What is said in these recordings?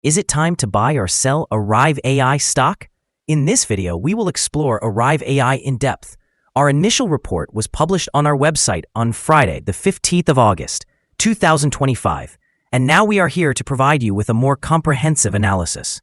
Is it time to buy or sell ARAI AI stock? In this video, we will explore ARAI AI in depth. Our initial report was published on our website on Friday, the 15th of August, 2025, and now we are here to provide you with a more comprehensive analysis.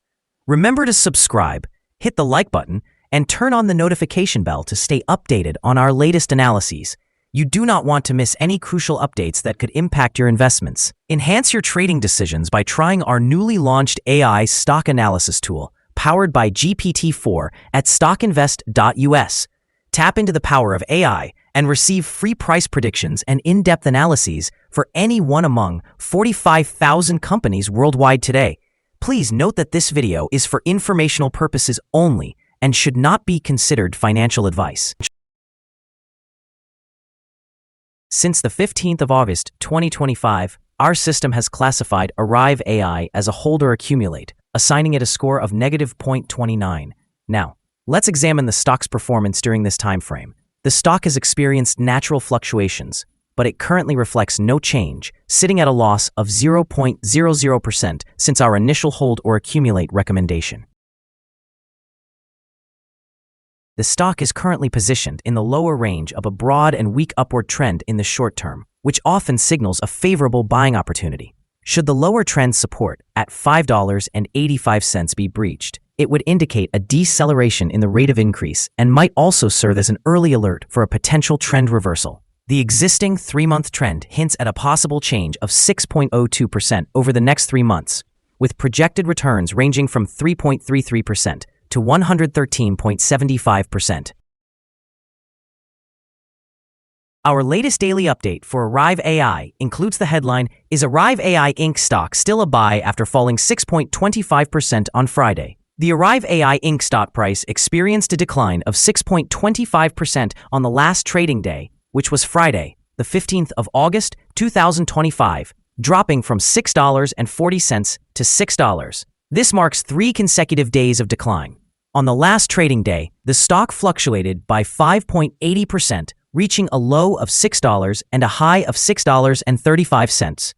Remember to subscribe, hit the like button, and turn on the notification bell to stay updated on our latest analyses. You do not want to miss any crucial updates that could impact your investments. Enhance your trading decisions by trying our newly launched AI stock analysis tool, powered by GPT-4 at StockInvest.us. Tap into the power of AI and receive free price predictions and in-depth analyses for any one among 45,000 companies worldwide today. Please note that this video is for informational purposes only and should not be considered financial advice. Since the 15th of August 2025, our system has classified ARAI AI as a hold or accumulate, assigning it a score of -0.29. Now, let's examine the stock's performance during this time frame. The stock has experienced natural fluctuations, but it currently reflects no change, sitting at a loss of 0.00% since our initial hold or accumulate recommendation. The stock is currently positioned in the lower range of a broad and weak upward trend in the short term, which often signals a favorable buying opportunity. Should the lower trend support at $5.85 be breached, it would indicate a deceleration in the rate of increase and might also serve as an early alert for a potential trend reversal. The existing 3-month trend hints at a possible change of 6.02% over the next 3 months, with projected returns ranging from 3.33% to 113.75%. Our latest daily update for ARAI AI includes the headline, "Is ARAI AI Inc. stock still a buy after falling 6.25% on Friday?" The ARAI AI Inc. stock price experienced a decline of 6.25% on the last trading day, which was Friday, the 15th of August, 2025, dropping from $6.40 to $6. This marks 3 consecutive days of decline. On the last trading day, the stock fluctuated by 5.80%, reaching a low of $6 and a high of $6.35.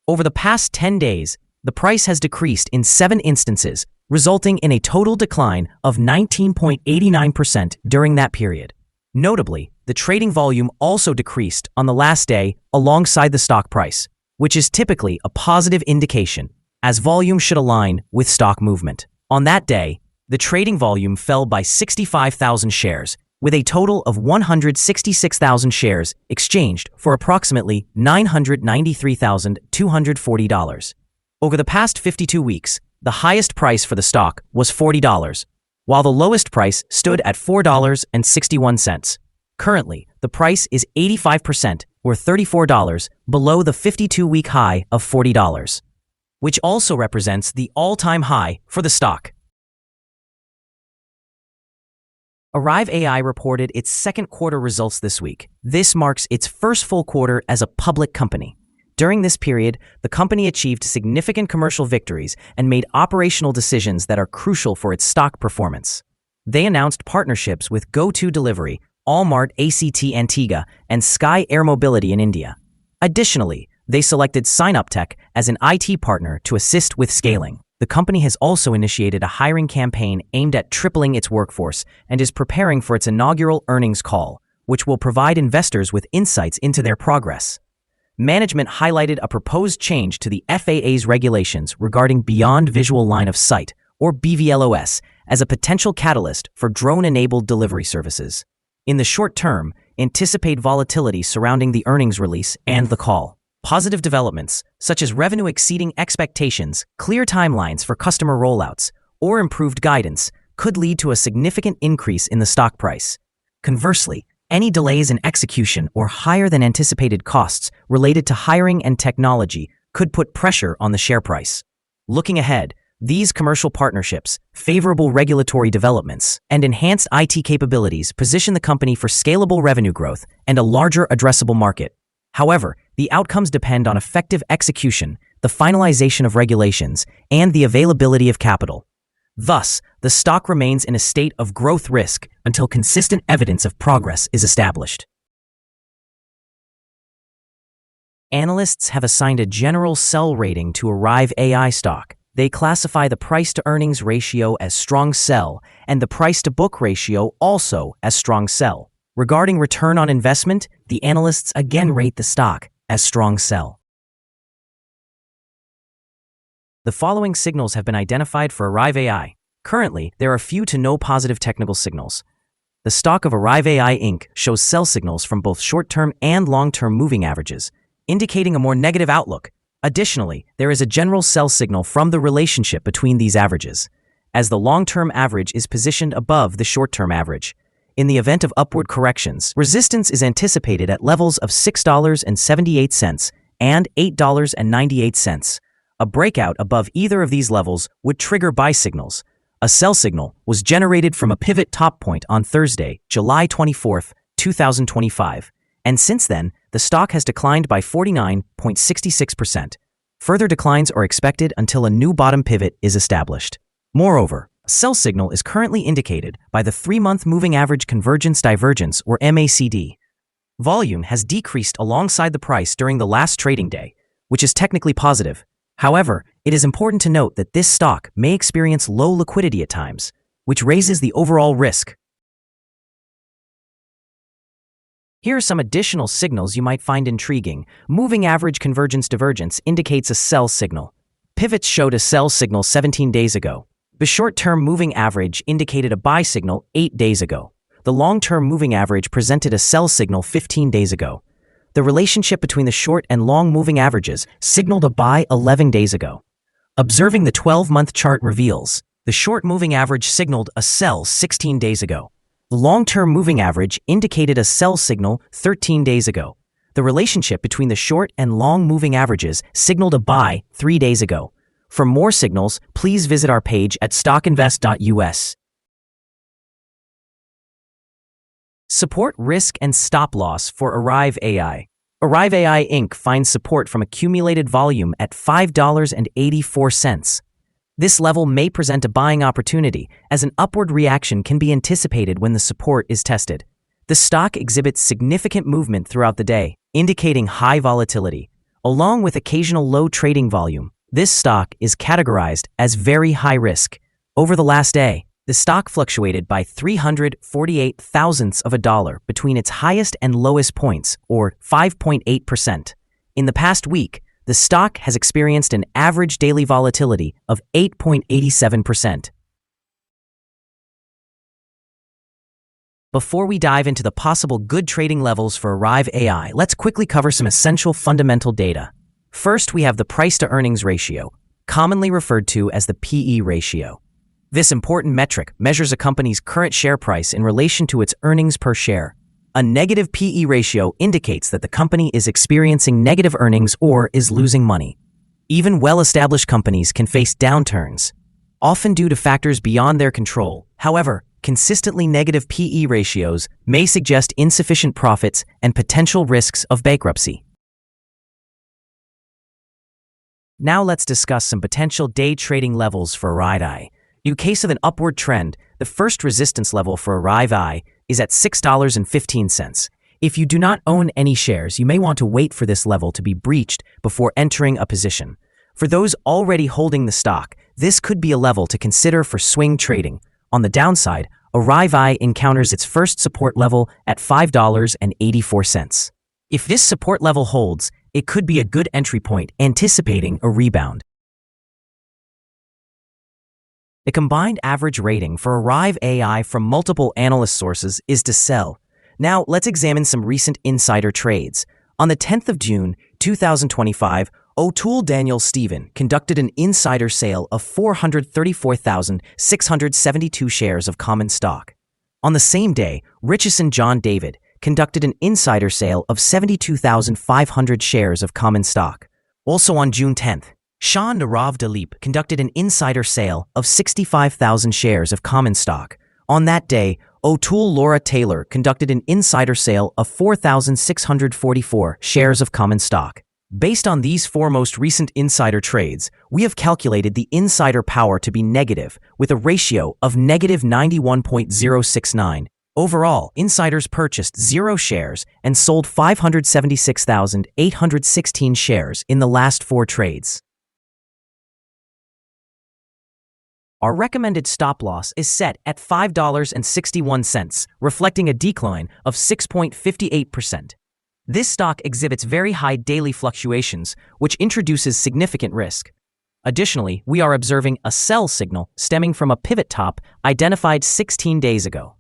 Over the past 10 days, the price has decreased in 7 instances, resulting in a total decline of 19.89% during that period. Notably, the trading volume also decreased on the last day alongside the stock price, which is typically a positive indication, as volume should align with stock movement. On that day, the trading volume fell by 65,000 shares, with a total of 166,000 shares exchanged for approximately $993,240. Over the past 52 weeks, the highest price for the stock was $40, while the lowest price stood at $4.61. Currently, the price is 85%, or $34, below the 52-week high of $40, which also represents the all-time high for the stock. ARAI AI reported its second quarter results this week. This marks its first full quarter as a public company. During this period, the company achieved significant commercial victories and made operational decisions that are crucial for its stock performance. They announced partnerships with GoTo Delivery, Allmart ACT Antigua, and Sky Air Mobility in India. Additionally, they selected SignUpTech as an IT partner to assist with scaling. The company has also initiated a hiring campaign aimed at tripling its workforce and is preparing for its inaugural earnings call, which will provide investors with insights into their progress. Management highlighted a proposed change to the FAA's regulations regarding Beyond Visual Line of Sight, or BVLOS, as a potential catalyst for drone-enabled delivery services. In the short term, anticipate volatility surrounding the earnings release and the call. Positive developments, such as revenue exceeding expectations, clear timelines for customer rollouts, or improved guidance, could lead to a significant increase in the stock price. Conversely, any delays in execution or higher than anticipated costs related to hiring and technology could put pressure on the share price. Looking ahead, these commercial partnerships, favorable regulatory developments, and enhanced IT capabilities position the company for scalable revenue growth and a larger addressable market. However, the outcomes depend on effective execution, the finalization of regulations, and the availability of capital. Thus, the stock remains in a state of growth risk until consistent evidence of progress is established. Analysts have assigned a general sell rating to ARAI AI stock, They classify the price-to-earnings ratio as strong sell and the price-to-book ratio also as strong sell. Regarding return on investment, the analysts again rate the stock as strong sell. The following signals have been identified for ARAI AI. Currently, there are few to no positive technical signals. The stock of ARAI AI Inc. shows sell signals from both short-term and long-term moving averages, indicating a more negative outlook. Additionally, there is a general sell signal from the relationship between these averages, as the long-term average is positioned above the short-term average. In the event of upward corrections, resistance is anticipated at levels of $6.78 and $8.98. A breakout above either of these levels would trigger buy signals. A sell signal was generated from a pivot top point on Thursday, July 24, 2025, and since then, the stock has declined by 49.66%. Further declines are expected until a new bottom pivot is established. Moreover, a sell signal is currently indicated by the 3-month moving average convergence divergence or MACD. Volume has decreased alongside the price during the last trading day, which is technically positive. However, it is important to note that this stock may experience low liquidity at times, which raises the overall risk. Here are some additional signals you might find intriguing. Moving average convergence divergence indicates a sell signal. Pivots showed a sell signal 17 days ago. The short-term moving average indicated a buy signal 8 days ago. The long-term moving average presented a sell signal 15 days ago. The relationship between the short and long moving averages signaled a buy 11 days ago. Observing the 12-month chart reveals the short moving average signaled a sell 16 days ago. The long-term moving average indicated a sell signal 13 days ago. The relationship between the short and long moving averages signaled a buy 3 days ago. For more signals, please visit our page at StockInvest.us. Support, risk, and stop loss for ARAI AI. ARAI AI Inc. finds support from accumulated volume at $5.84. This level may present a buying opportunity, as an upward reaction can be anticipated when the support is tested. The stock exhibits significant movement throughout the day, indicating high volatility. Along with occasional low trading volume, this stock is categorized as very high risk. Over the last day, the stock fluctuated by 348 thousandths of a dollar between its highest and lowest points, or 5.8%. In the past week, the stock has experienced an average daily volatility of 8.87%. Before we dive into the possible good trading levels for ARAI AI, let's quickly cover some essential fundamental data. First, we have the price-to-earnings ratio, commonly referred to as the PE ratio. This important metric measures a company's current share price in relation to its earnings per share. A negative PE ratio indicates that the company is experiencing negative earnings or is losing money. Even well-established companies can face downturns, often due to factors beyond their control. However, consistently negative PE ratios may suggest insufficient profits and potential risks of bankruptcy. Now let's discuss some potential day trading levels for ARAI. In case of an upward trend, the first resistance level for ARAI is at $6.15. If you do not own any shares, you may want to wait for this level to be breached before entering a position. For those already holding the stock, this could be a level to consider for swing trading. On the downside, ARAI encounters its first support level at $5.84. If this support level holds, it could be a good entry point, anticipating a rebound. The combined average rating for ARAI AI from multiple analyst sources is to sell. Now, let's examine some recent insider trades. On the 10th of June, 2025, O'Toole Daniel Stephen conducted an insider sale of 434,672 shares of common stock. On the same day, Richardson John David conducted an insider sale of 72,500 shares of common stock. Also on June 10th, Sean Narav Dalip conducted an insider sale of 65,000 shares of common stock. On that day, O'Toole Laura Taylor conducted an insider sale of 4,644 shares of common stock. Based on these four most recent insider trades, we have calculated the insider power to be negative, with a ratio of negative 91.069. Overall, insiders purchased 0 shares and sold 576,816 shares in the last 4 trades. Our recommended stop loss is set at $5.61, reflecting a decline of 6.58%. This stock exhibits very high daily fluctuations, which introduces significant risk. Additionally, we are observing a sell signal stemming from a pivot top identified 16 days ago.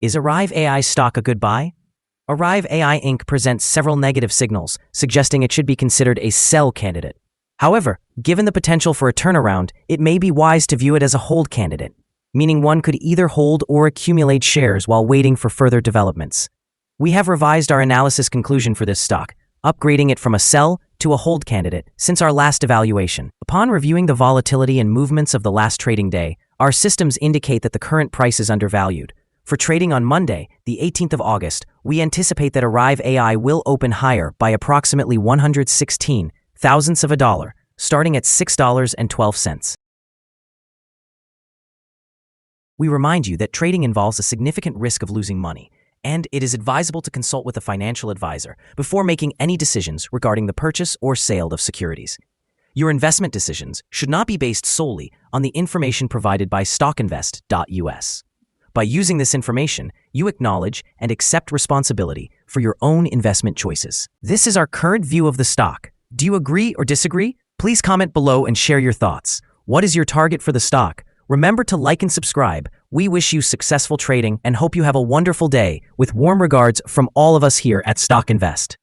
Is ARAI AI stock a good buy? ARAI AI Inc. presents several negative signals, suggesting it should be considered a sell candidate. However, given the potential for a turnaround, it may be wise to view it as a hold candidate, meaning one could either hold or accumulate shares while waiting for further developments. We have revised our analysis conclusion for this stock, upgrading it from a sell to a hold candidate since our last evaluation. Upon reviewing the volatility and movements of the last trading day, our systems indicate that the current price is undervalued. For trading on Monday, the 18th of August, we anticipate that ARAI AI will open higher by approximately 116 thousandths of a dollar, starting at $6.12. We remind you that trading involves a significant risk of losing money, and it is advisable to consult with a financial advisor before making any decisions regarding the purchase or sale of securities. Your investment decisions should not be based solely on the information provided by StockInvest.us. By using this information, you acknowledge and accept responsibility for your own investment choices. This is our current view of the stock. Do you agree or disagree? Please comment below and share your thoughts. What is your target for the stock? Remember to like and subscribe. We wish you successful trading and hope you have a wonderful day. With warm regards from all of us here at Stock Invest.